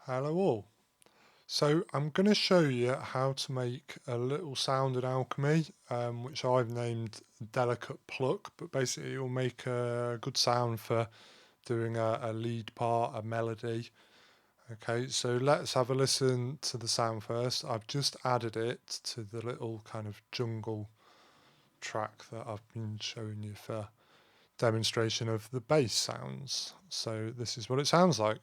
Hello all. So I'm going to show you how to make a little sound in Alchemy, which I've named Delicate Pluck, but basically it will make a good sound for doing a lead part, a melody. Okay, so let's have a listen to the sound first. I've just added it to the little kind of jungle track that I've been showing you for demonstration of the bass sounds. So this is what it sounds like.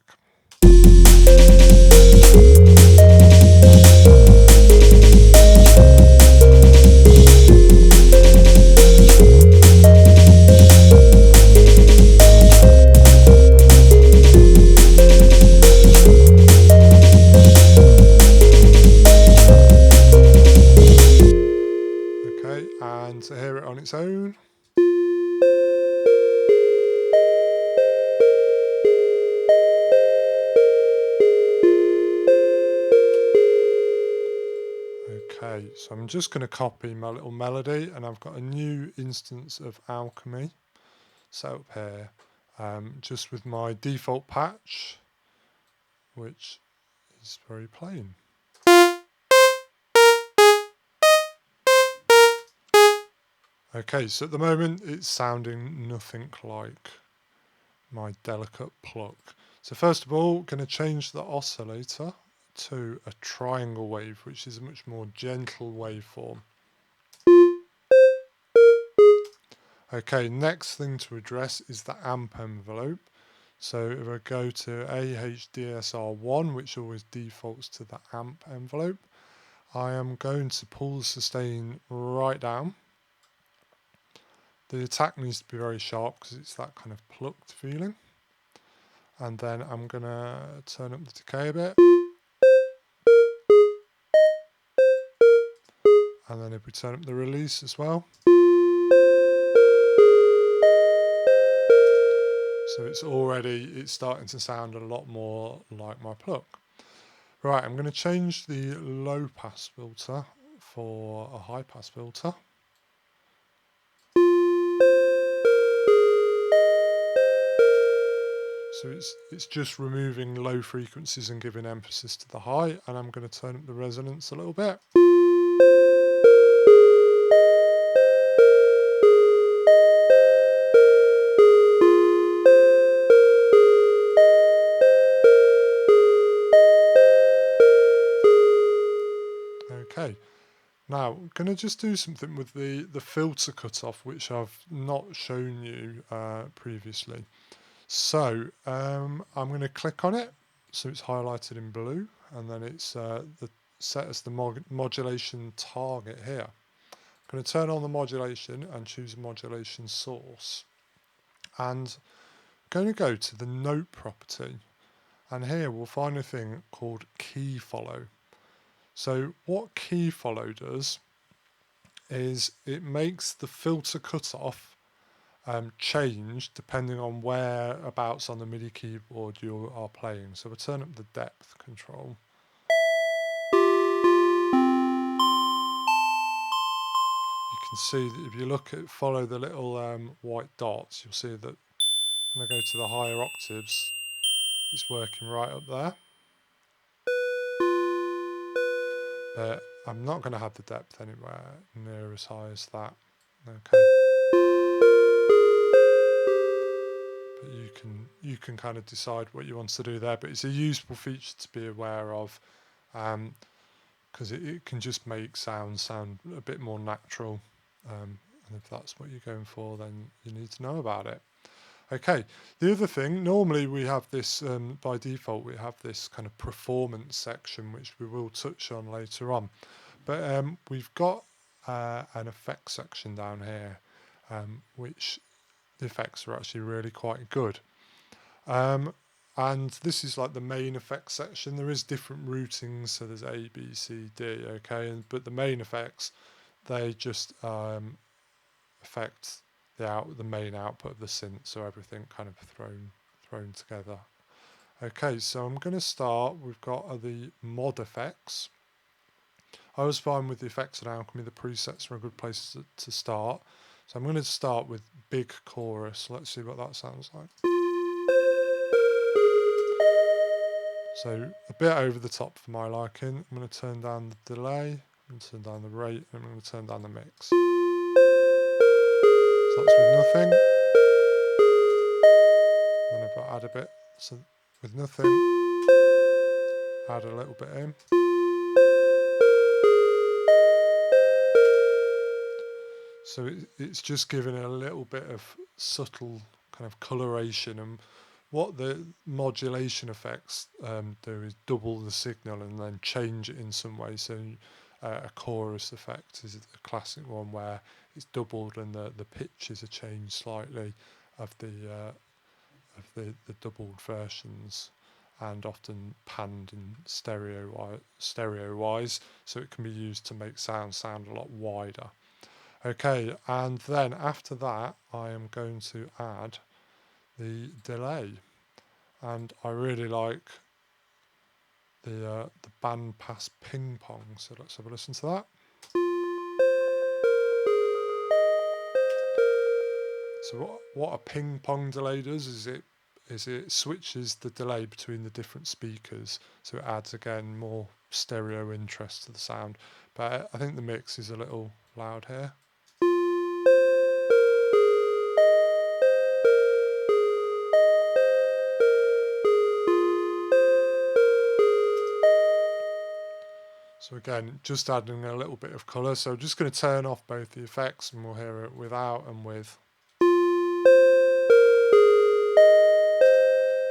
Okay, and to hear it on its own. Okay, so I'm just going to copy my little melody, and I've got a new instance of Alchemy set up here, just with my default patch, which is very plain. Okay, so at the moment it's sounding nothing like my Delicate Pluck. So first of all, going to change the oscillator to a triangle wave, which is a much more gentle waveform. Okay, next thing to address is the amp envelope. So if I go to AHDSR1, which always defaults to the amp envelope, I am going to pull the sustain right down. The attack needs to be very sharp because it's that kind of plucked feeling. And then I'm going to turn up the decay a bit. And then if we turn up the release as well. So it's starting to sound a lot more like my pluck. Right, I'm going to change the low pass filter for a high pass filter. So it's just removing low frequencies and giving emphasis to the high, and I'm going to turn up the resonance a little bit. Okay, now I'm going to just do something with the filter cutoff, which I've not shown you previously. So I'm going to click on it, so it's highlighted in blue, and then it's set as the modulation target here. I'm going to turn on the modulation and choose a modulation source, and I'm going to go to the note property, and here we'll find a thing called key follow. So what key follow does is it makes the filter cutoff change depending on whereabouts on the MIDI keyboard you are playing. So we'll turn up the depth control. You can see that if you follow the little white dots, you'll see that when I go to the higher octaves, it's working right up there. But I'm not going to have the depth anywhere near as high as that. Okay. But you can kind of decide what you want to do there, but it's a useful feature to be aware of, because it can just make sound a bit more natural, and if that's what you're going for, then you need to know about it. Okay, the other thing, normally we have this, by default, we have this kind of performance section, which we will touch on later on. But we've got an effects section down here, which the effects are actually really quite good. And this is like the main effects section. There is different routings, so there's A, B, C, D, okay, but the main effects, they just affect the main output of the synth, so everything kind of thrown together. Okay, so I'm going to start. We've got the mod effects. I was fine with the effects in Alchemy. The presets are a good place to start. So I'm going to start with big chorus. Let's see what that sounds like. So a bit over the top for my liking. I'm going to turn down the delay, I'm going to turn down the rate, and I'm going to turn down the mix. So that's with nothing. Then if I add a bit, so with nothing, add a little bit in. So it's just giving a little bit of subtle kind of coloration, and what the modulation effects do is double the signal and then change it in some way. So a chorus effect is a classic one where it's doubled and the pitches are changed slightly of the doubled versions, and often panned in stereo wise, so it can be used to make sound a lot wider. Okay, and then after that I am going to add the delay, and I really like the bandpass ping pong, so let's have a listen to that. So what a ping pong delay does is it switches the delay between the different speakers, so it adds again more stereo interest to the sound. But I think the mix is a little loud here. So again, just adding a little bit of colour. So I'm just going to turn off both the effects and we'll hear it without and with.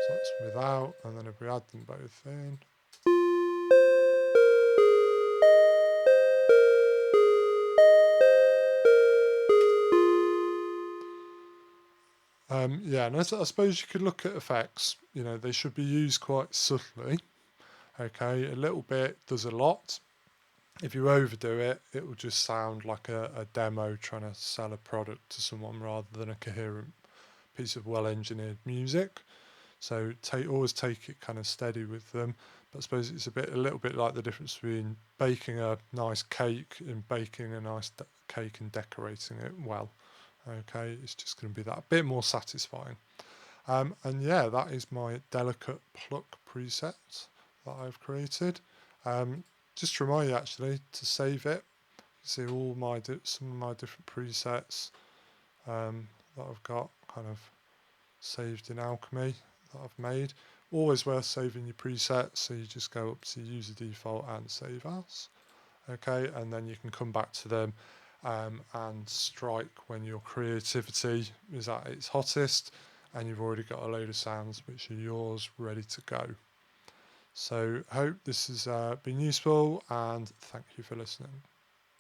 So that's without, and then if we add them both in. Yeah, and I suppose you could look at effects. You know, they should be used quite subtly. Okay, a little bit does a lot. If you overdo it, it will just sound like a demo trying to sell a product to someone rather than a coherent piece of well-engineered music. So always take it kind of steady with them. But I suppose it's a little bit like the difference between baking a nice cake and baking a nice cake and decorating it well. Okay, it's just going to be that bit more satisfying. And yeah, that is my delicate pluck preset that I've created. Just to remind you actually to save it. You see all some of my different presets that I've got kind of saved in Alchemy that I've made. Always worth saving your presets, so you just go up to user default and save as. Okay, and then you can come back to them and strike when your creativity is at its hottest and you've already got a load of sounds which are yours ready to go. So hope this has been useful, and thank you for listening.